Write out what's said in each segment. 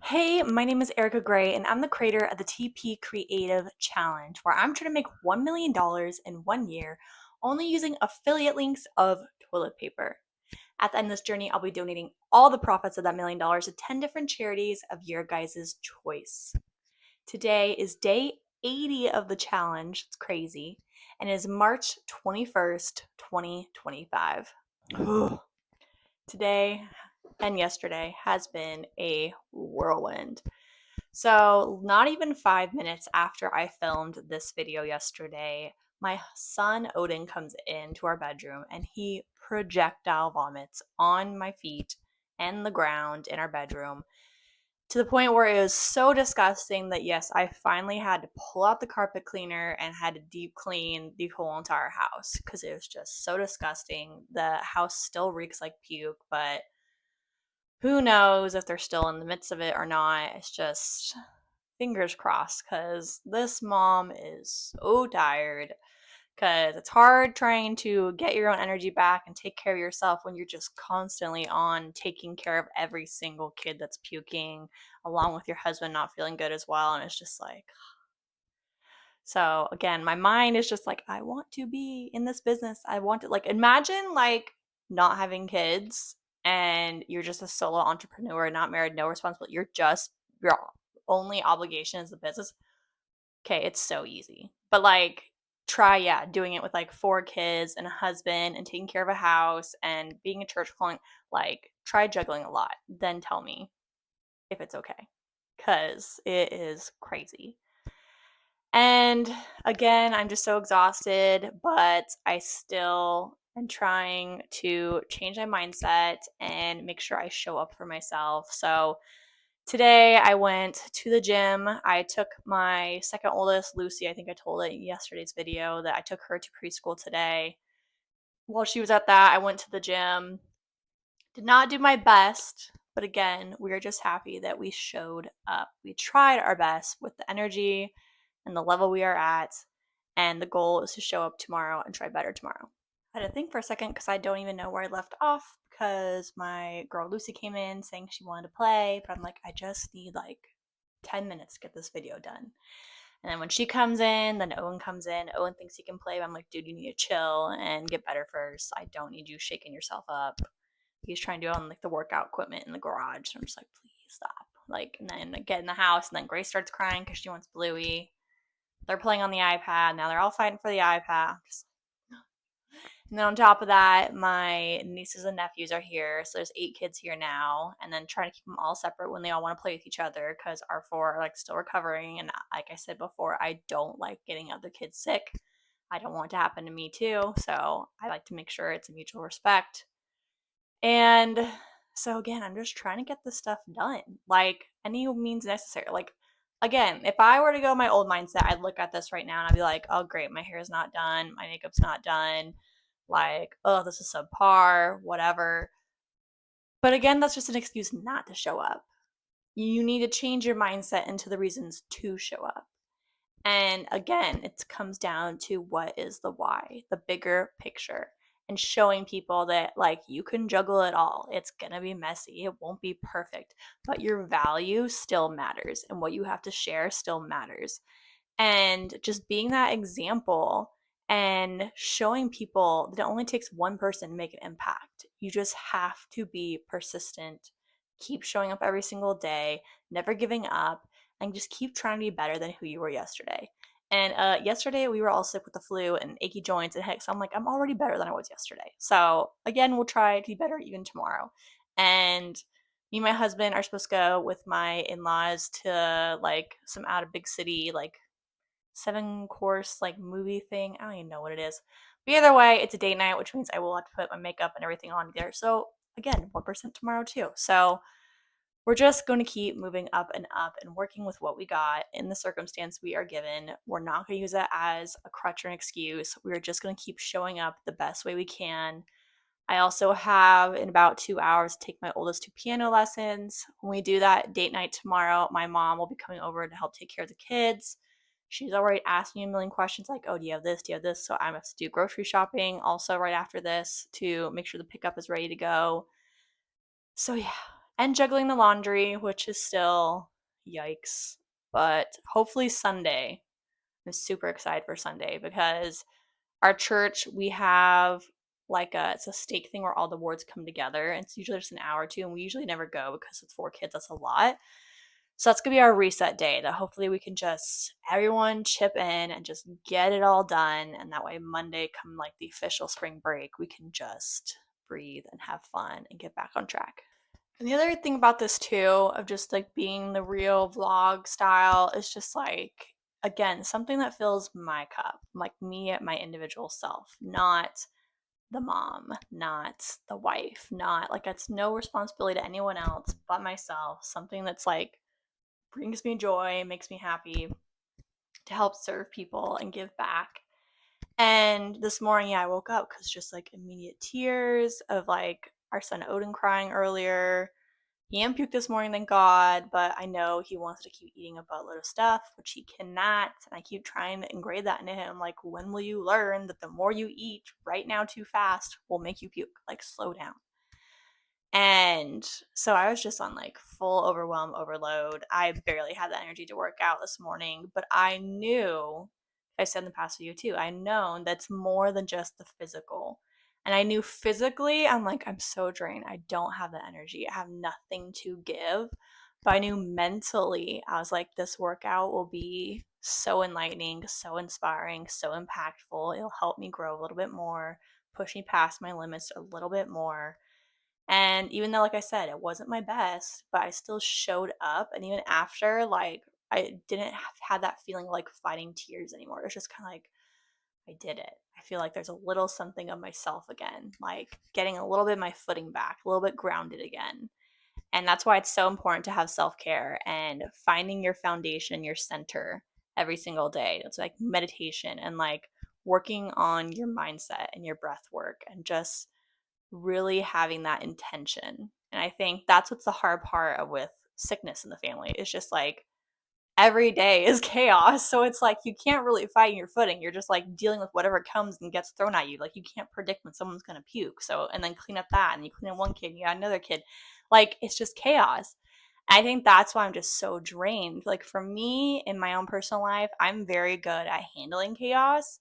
Hey, my name is Erica Gray, and I'm the creator of the TP Creative Challenge, where I'm trying to make $1 million in 1 year only using affiliate links of toilet paper. At the end of this journey, I'll be donating all the profits of that $1 million to 10 different charities of your guys' choice. Today is day 80 of the challenge. It's crazy. And it is March 21st, 2025. Today and yesterday has been a whirlwind. So, not even 5 minutes after I filmed this video yesterday, my son Odin comes into our bedroom and he projectile vomits on my feet and the ground in our bedroom to the point where it was so disgusting that, yes, I finally had to pull out the carpet cleaner and had to deep clean the whole entire house because it was just so disgusting. The house still reeks like puke, but who knows if they're still in the midst of it or not. It's just fingers crossed because this mom is so tired because it's hard trying to get your own energy back and take care of yourself when you're just constantly on taking care of every single kid that's puking along with your husband not feeling good as well. And it's just like, so again, my mind is just like, I want to be in this business. I want to, like, imagine like not having kids and you're just a solo entrepreneur, not married, no responsibility. Your only obligation is the business. Okay, it's so easy. But like, try, yeah, doing it with like four kids and a husband and taking care of a house and being a church client. Like, try juggling a lot. Then tell me if it's okay. Because it is crazy. And again, I'm just so exhausted, but I still am trying to change my mindset and make sure I show up for myself. So today I went to the gym. I took my second oldest, Lucy. I think I told it in yesterday's video that I took her to preschool today. While she was at that, I went to the gym. Did not do my best, but again, we are just happy that we showed up. We tried our best with the energy and the level we are at, and the goal is to show up tomorrow and try better tomorrow. I had to think for a second because I don't even know where I left off because my girl Lucy came in saying she wanted to play, but I'm like, I just need like 10 minutes to get this video done. And then when she comes in, then Owen comes in. Owen thinks he can play, but I'm like, dude, you need to chill and get better first. I don't need you shaking yourself up. He's trying to do on like the workout equipment in the garage. So I'm just like, please stop. Like, and then get in the house, and then Grace starts crying because she wants Bluey. They're playing on the iPad. Now they're all fighting for the iPad. And then on top of that, my nieces and nephews are here. So there's 8 kids here now. And then trying to keep them all separate when they all want to play with each other because our four are like still recovering. And like I said before, I don't like getting other kids sick. I don't want it to happen to me too. So I like to make sure it's a mutual respect. And so again, I'm just trying to get this stuff done. Like any means necessary. Like again, if I were to go my old mindset, I'd look at this right now and I'd be like, oh great, my hair is not done, my makeup's not done, like, oh, this is subpar, whatever. But again, that's just an excuse not to show up. You need to change your mindset into the reasons to show up. And again, it comes down to what is the why, the bigger picture, and showing people that like you can juggle it all. It's going to be messy, it won't be perfect, but your value still matters and what you have to share still matters. And just being that example and showing people that it only takes one person to make an impact. You just have to be persistent, keep showing up every single day, never giving up, and just keep trying to be better than who you were yesterday. And yesterday we were all sick with the flu and achy joints and heck, so I'm like, I'm already better than I was yesterday. So again, we'll try to be better even tomorrow. And me and my husband are supposed to go with my in-laws to like some out of big city like 7 course like movie thing. I don't even know what it is. But either way, it's a date night, which means I will have to put my makeup and everything on there. So again, 1% tomorrow too. So we're just going to keep moving up and working with what we got in the circumstance we are given. We're not going to use that as a crutch or an excuse. We're just going to keep showing up the best way we can. I also have in about 2 hours to take my oldest to piano lessons. When we do that date night tomorrow, my mom will be coming over to help take care of the kids. She's already asked me a million questions like, oh, do you have this? Do you have this? So I'm going to have to do grocery shopping also right after this to make sure the pickup is ready to go. So yeah, and juggling the laundry, which is still yikes. But hopefully Sunday. I'm super excited for Sunday because our church, we have like it's a stake thing where all the wards come together. And it's usually just an hour or two, and we usually never go because it's 4 kids. That's a lot. So that's gonna be our reset day. That hopefully we can just everyone chip in and just get it all done, and that way Monday, come like the official spring break, we can just breathe and have fun and get back on track. And the other thing about this too, of just like being the real vlog style, is just like, again, something that fills my cup, like me at my individual self, not the mom, not the wife, not like it's no responsibility to anyone else but myself. Something that's like brings me joy, makes me happy to help serve people and give back. And this morning, yeah, I woke up because just like immediate tears of like our son Odin crying earlier. He puked this morning, thank God, but I know he wants to keep eating a buttload of stuff, which he cannot. And I keep trying to engrave that into him. Like, when will you learn that the more you eat right now too fast will make you puke? Like, slow down. And so I was just on like full overwhelm, overload. I barely had the energy to work out this morning, but I knew, I said in the past video too, I know that's more than just the physical. And I knew physically, I'm like, I'm so drained. I don't have the energy. I have nothing to give. But I knew mentally, I was like, this workout will be so enlightening, so inspiring, so impactful. It'll help me grow a little bit more, push me past my limits a little bit more. And even though, like I said, it wasn't my best, but I still showed up. And even after, like, I didn't have that feeling like fighting tears anymore. It was just kind of like, I did it. I feel like there's a little something of myself again, like getting a little bit of my footing back, a little bit grounded again. And that's why it's so important to have self care and finding your foundation, your center every single day. It's like meditation and like working on your mindset and your breath work and just really having that intention. And I think that's what's the hard part of with sickness in the family. It's just like every day is chaos. So it's like you can't really fight your footing. You're just like dealing with whatever comes and gets thrown at you. Like you can't predict when someone's gonna puke. So and then clean up that and you clean up one kid and you got another kid. Like it's just chaos. I think that's why I'm just so drained. Like for me in my own personal life, I'm very good at handling chaos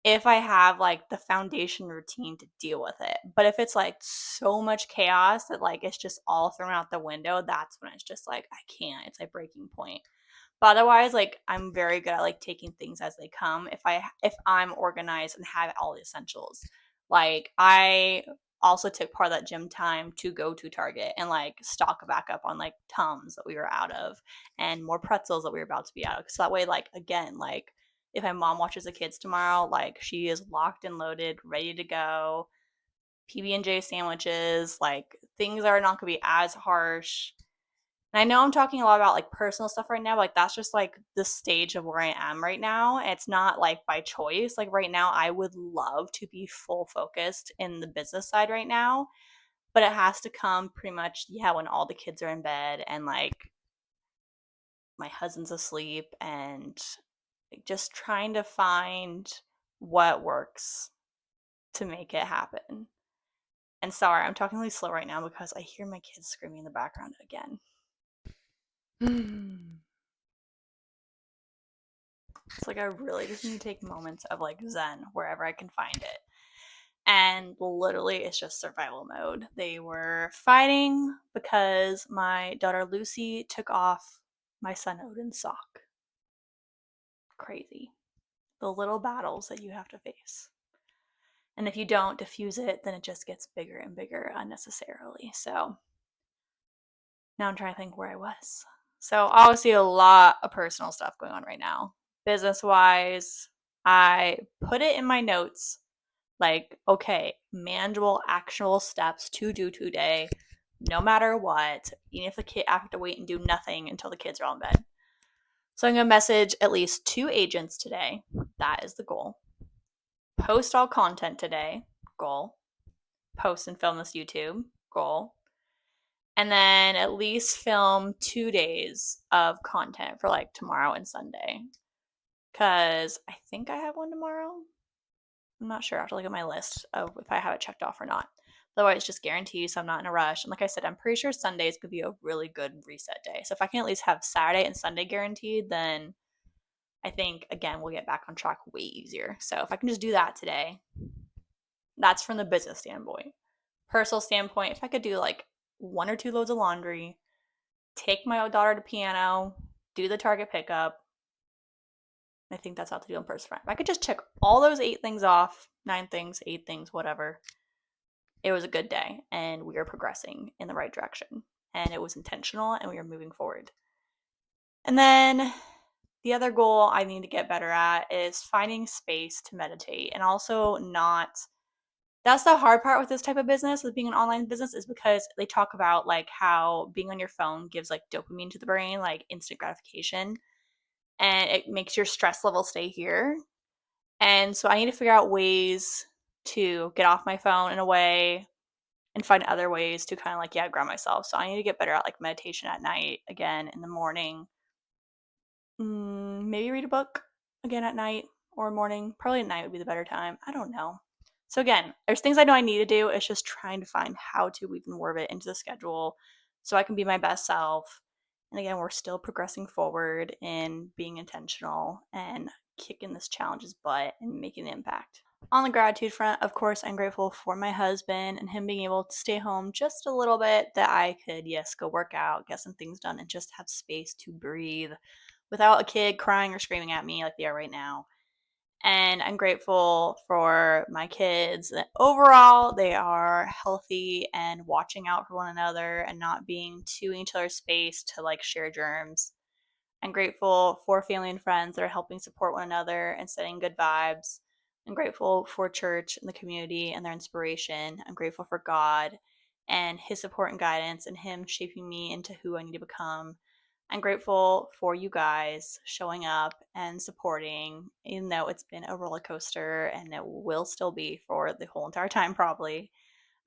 if I have like the foundation routine to deal with it. But if it's like so much chaos that like it's just all thrown out the window, that's when it's just like I can't. It's like breaking point. But otherwise, like I'm very good at like taking things as they come. If I'm organized and have all the essentials, like I also took part of that gym time to go to Target and like stock back up on like Tums that we were out of and more pretzels that we were about to be out of. So that way, like again, like if my mom watches the kids tomorrow, like she is locked and loaded, ready to go. PB&J sandwiches, like things are not going to be as harsh. And I know I'm talking a lot about like personal stuff right now, but like that's just like the stage of where I am right now. It's not like by choice. Like right now, I would love to be full focused in the business side right now, but it has to come pretty much, yeah, when all the kids are in bed and like my husband's asleep and just trying to find what works to make it happen. And sorry, I'm talking really slow right now because I hear my kids screaming in the background again. It's like I really just need to take moments of like zen wherever I can find it. And literally, it's just survival mode. They were fighting because my daughter Lucy took off my son Odin's sock. Crazy. The little battles that you have to face. And if you don't diffuse it, then it just gets bigger and bigger unnecessarily. So now I'm trying to think where I was. So obviously a lot of personal stuff going on right now. Business wise, I put it in my notes like, okay, manageable, actionable steps to do today, no matter what, even if the kid I have to wait and do nothing until the kids are all in bed. So I'm gonna message at least 2 agents today. That is the goal. Post all content today, goal. Post and film this YouTube, goal. And then at least film 2 days of content for like tomorrow and Sunday. Because I think I have one tomorrow. I'm not sure. I have to look at my list of if I have it checked off or not. Otherwise, just guarantee you, so I'm not in a rush. And like I said, I'm pretty sure Sunday is going to be a really good reset day. So if I can at least have Saturday and Sunday guaranteed, then I think, again, we'll get back on track way easier. So if I can just do that today, that's from the business standpoint. Personal standpoint, if I could do like 1 or 2 loads of laundry, take my daughter to piano, do the Target pickup, I think that's how to do in person. If I could just check all those 8 things off, 9 things, 8 things, whatever, it was a good day and we are progressing in the right direction. And it was intentional and we are moving forward. And then the other goal I need to get better at is finding space to meditate and also not. That's the hard part with this type of business, with being an online business, is because they talk about like how being on your phone gives like dopamine to the brain, like instant gratification, and it makes your stress level stay here. And so I need to figure out ways to get off my phone in a way and find other ways to kind of like, yeah, ground myself. So I need to get better at like meditation at night, again in the morning. Maybe read a book again at night or morning. Probably at night would be the better time. I don't know. So again, there's things I know I need to do. It's just trying to find how to even work it into the schedule so I can be my best self. And again, we're still progressing forward in being intentional and kicking this challenge's butt and making an impact. On the gratitude front, of course, I'm grateful for my husband and him being able to stay home just a little bit, that I could, yes, go work out, get some things done, and just have space to breathe without a kid crying or screaming at me like they are right now. And I'm grateful for my kids that overall they are healthy and watching out for one another and not being too in each other's space to like share germs. I'm grateful for family and friends that are helping support one another and setting good vibes. I'm grateful for church and the community and their inspiration. I'm grateful for God and His support and guidance and Him shaping me into who I need to become. I'm grateful for you guys showing up and supporting, even though it's been a roller coaster and it will still be for the whole entire time, probably.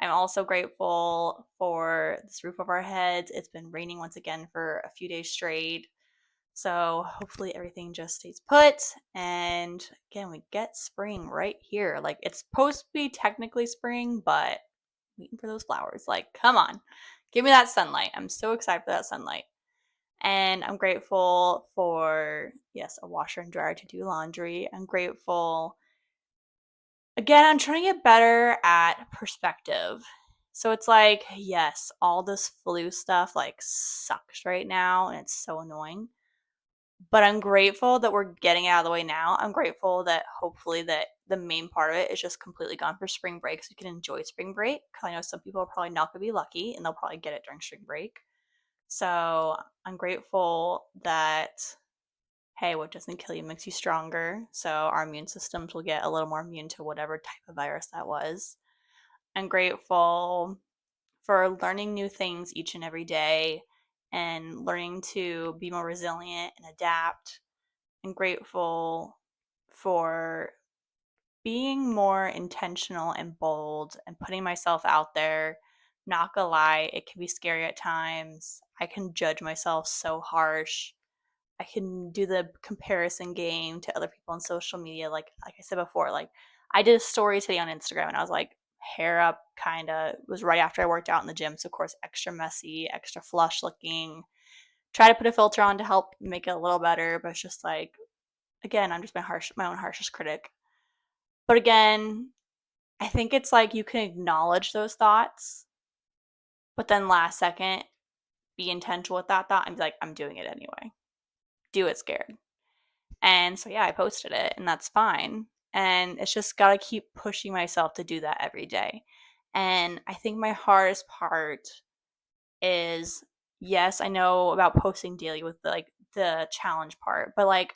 I'm also grateful for this roof over our heads. It's been raining once again for a few days straight. So hopefully everything just stays put. And again, we get spring right here. Like it's supposed to be technically spring, but waiting for those flowers. Like, come on, give me that sunlight. I'm so excited for that sunlight. And I'm grateful for, yes, a washer and dryer to do laundry. I'm grateful. Again, I'm trying to get better at perspective. So it's like, yes, all this flu stuff like sucks right now and it's so annoying, but I'm grateful that we're getting it out of the way now. I'm grateful that hopefully that the main part of it is just completely gone for spring break so we can enjoy spring break. Because I know some people are probably not going to be lucky and they'll probably get it during spring break. So I'm grateful that, hey, what doesn't kill you makes you stronger. So our immune systems will get a little more immune to whatever type of virus that was. I'm grateful for learning new things each and every day and learning to be more resilient and adapt. I'm grateful for being more intentional and bold and putting myself out there. Not gonna lie, it can be scary at times. I can judge myself so harsh. I can do the comparison game to other people on social media. Like I said before, like I did a story today on Instagram and I was like hair up kinda. It was right after I worked out in the gym, so of course extra messy, extra flush looking. Try to put a filter on to help make it a little better, but it's just like, again, I'm just my own harshest critic. But again, I think it's like you can acknowledge those thoughts, but then last second be intentional with that thought and be like, I'm doing it anyway. Do it scared. And so yeah, I posted it and that's fine. And it's just gotta keep pushing myself to do that every day. And I think my hardest part is, yes, I know about posting daily with the challenge part, but like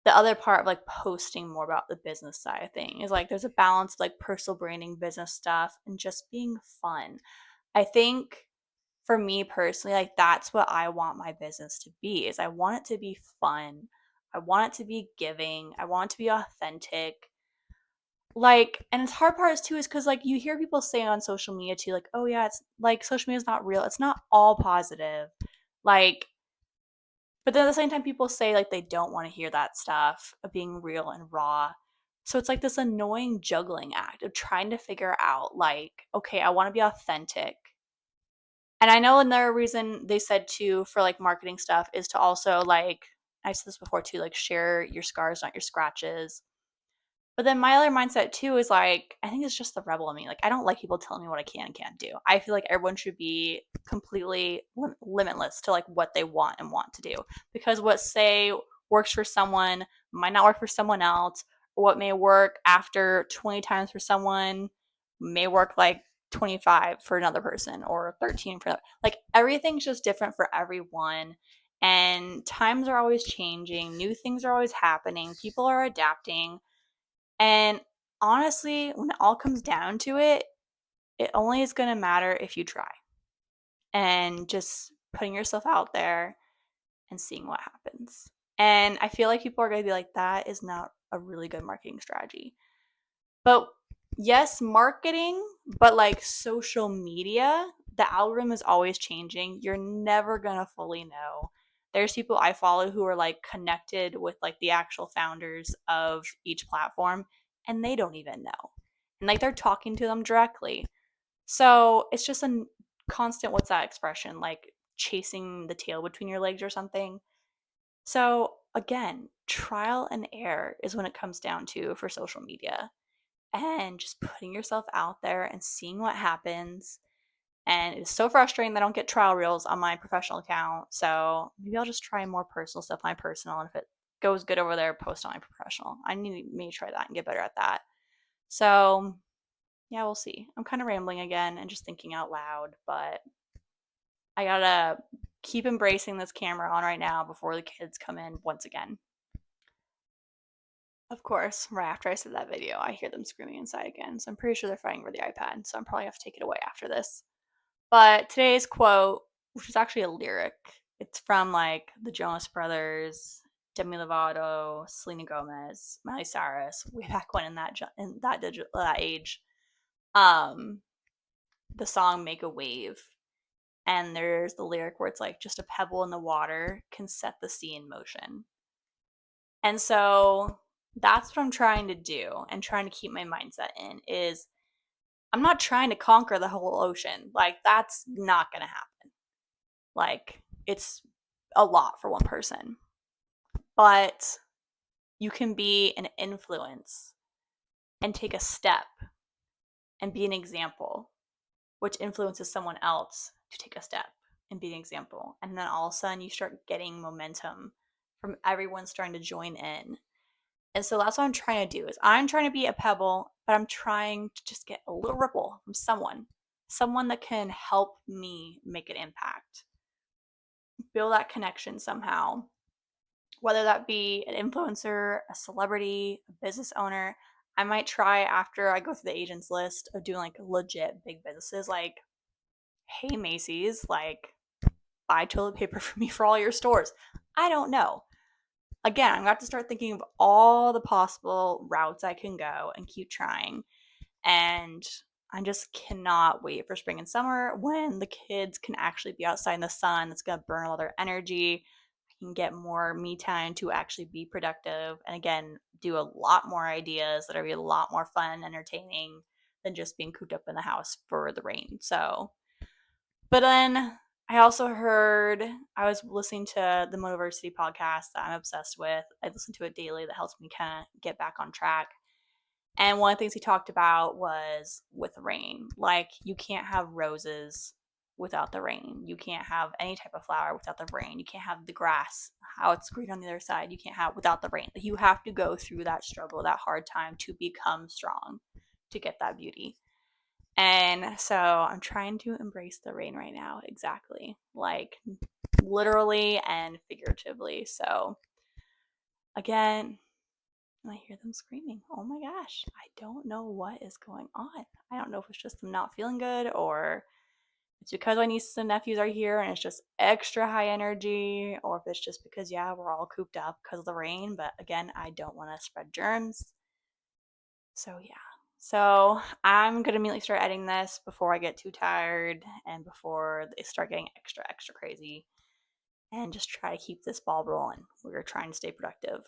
the other part of like posting more about the business side of things is like there's a balance of like personal branding, business stuff, and just being fun. I think for me personally, like that's what I want my business to be, is I want it to be fun. I want it to be giving. I want it to be authentic. Like, and it's hard part is too is because like you hear people say on social media too, like, oh yeah, it's like social media is not real. It's not all positive. Like, but then at the same time, people say like they don't want to hear that stuff of being real and raw. So it's like this annoying juggling act of trying to figure out, like, okay, I want to be authentic. And I know another reason they said too for like marketing stuff is to also like, I said this before too, like share your scars, not your scratches. But then my other mindset too is like, I think it's just the rebel in me. Like, I don't like people telling me what I can and can't do. I feel like everyone should be completely limitless to like what they want and want to do. Because what say works for someone might not work for someone else, or what may work after 20 times for someone may work like 25 for another person or 13 for another. Like, everything's just different for everyone. And times are always changing, new things are always happening, people are adapting, and honestly, when it all comes down to it, it only is going to matter if you try and just putting yourself out there and seeing what happens. And I feel like people are going to be like, that is not a really good marketing strategy. But yes, marketing, but like social media, the algorithm is always changing. You're never going to fully know. There's people I follow who are like connected with like the actual founders of each platform, and they don't even know. And like they're talking to them directly. So it's just a constant, what's that expression? Like chasing the tail between your legs or something. So again, trial and error is when it comes down to for social media, and just putting yourself out there and seeing what happens. And it's so frustrating that I don't get trial reels on my professional account. So maybe I'll just try more personal stuff on my personal. And if it goes good over there, post on my professional. I need to maybe try that and get better at that. So yeah, we'll see. I'm kind of rambling again and just thinking out loud, but I gotta keep embracing this camera on right now before the kids come in once again. Of course, right after I said that video, I hear them screaming inside again. So I'm pretty sure they're fighting for the iPad. So I'm probably have to take it away after this. But today's quote, which is actually a lyric, it's from like the Jonas Brothers, Demi Lovato, Selena Gomez, Miley Cyrus, way back when in that age. Um, the song "Make a Wave," and there's the lyric where it's like, "Just a pebble in the water can set the sea in motion." And so that's what I'm trying to do and trying to keep my mindset in is I'm not trying to conquer the whole ocean. Like, that's not going to happen. Like, it's a lot for one person. But you can be an influence and take a step and be an example, which influences someone else to take a step and be an example. And then all of a sudden you start getting momentum from everyone starting to join in. And so that's what I'm trying to do is I'm trying to be a pebble, but I'm trying to just get a little ripple from someone that can help me make an impact, build that connection somehow, whether that be an influencer, a celebrity, a business owner. I might try after I go through the agents list of doing like legit big businesses like, hey, Macy's, like, buy toilet paper for me for all your stores. I don't know. Again, I'm going to have to start thinking of all the possible routes I can go and keep trying. And I just cannot wait for spring and summer when the kids can actually be outside in the sun. It's going to burn a lot of their energy. I can get more me time to actually be productive. And again, do a lot more ideas that are be a lot more fun and entertaining than just being cooped up in the house for the rain. So, but then I also heard, I was listening to the Motiversity podcast that I'm obsessed with. I listen to it daily that helps me kind of get back on track. And one of the things he talked about was with rain. Like, you can't have roses without the rain. You can't have any type of flower without the rain. You can't have the grass, how it's green on the other side. You can't have without the rain. You have to go through that struggle, that hard time to become strong, to get that beauty. And so I'm trying to embrace the rain right now, exactly. Like, literally and figuratively. So again, and I hear them screaming. Oh my gosh, I don't know what is going on. I don't know if it's just them not feeling good or it's because my nieces and nephews are here and it's just extra high energy, or if it's just because, yeah, we're all cooped up because of the rain. But again, I don't want to spread germs. So, yeah. So, I'm going to immediately start editing this before I get too tired and before they start getting extra, extra crazy, and just try to keep this ball rolling. We're trying to stay productive.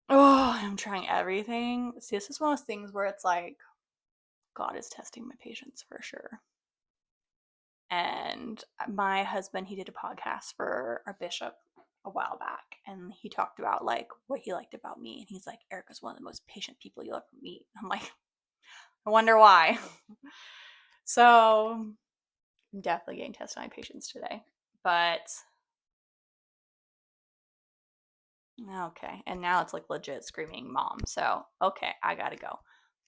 Oh, I'm trying everything. See, this is one of those things where it's like, God is testing my patience for sure. And my husband, he did a podcast for our bishop a while back, and he talked about like what he liked about me. And he's like, Erica's one of the most patient people you'll ever meet. I'm like, I wonder why. So I'm definitely getting tested on my patience today. But okay, and now it's like legit screaming mom. So okay, I gotta go.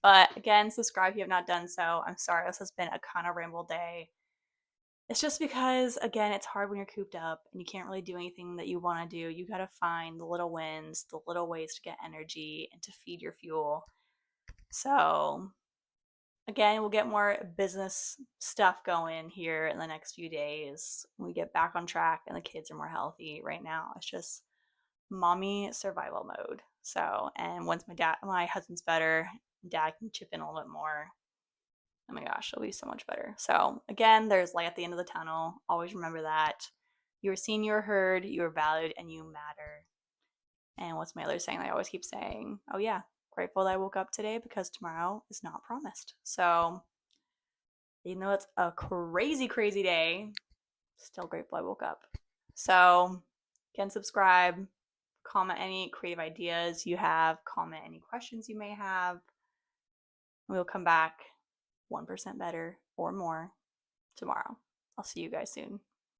But again, subscribe if you have not done so. I'm sorry, this has been a kind of ramble day. It's just because, again, it's hard when you're cooped up and you can't really do anything that you want to do. You got to find the little wins, the little ways to get energy and to feed your fuel. So, again, we'll get more business stuff going here in the next few days when we get back on track and the kids are more healthy. Right now, it's just mommy survival mode. So, and once my husband's better, dad can chip in a little bit more. Oh my gosh, it'll be so much better. So, again, there's light at the end of the tunnel. Always remember that. You are seen, you are heard, you are valued, and you matter. And what's my other saying that I always keep saying? Oh, yeah, grateful that I woke up today because tomorrow is not promised. So, even though it's a crazy, crazy day, still grateful I woke up. So, again, subscribe, comment any creative ideas you have, comment any questions you may have. We'll come back 1% better or more tomorrow. I'll see you guys soon.